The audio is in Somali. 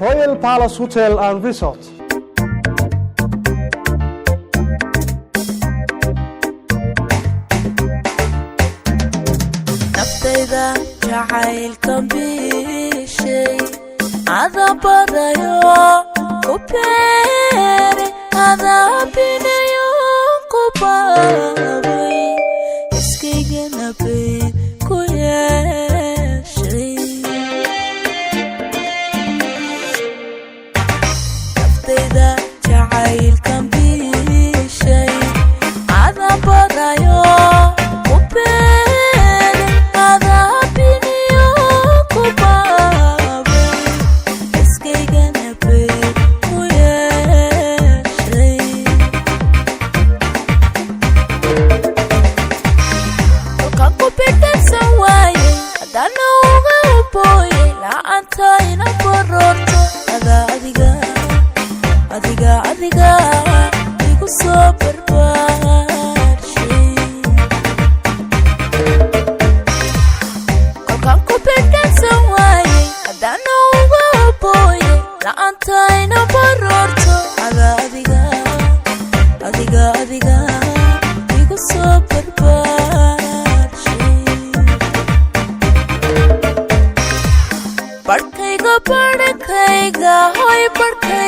Royal Palace Hotel and Resort. naftayda jacaylka bishay adabadayo ku beere adabinayo ku baabay iskaygana bay ku yeeshay naftayda jacaylka bishay adabadayo adiga igu soo barbaarshay kolkaan ku bedhansan waayey haddana uga booye la'aantayna baroorto adiga igu soo barbaarshay barhkayga hoy barhkayga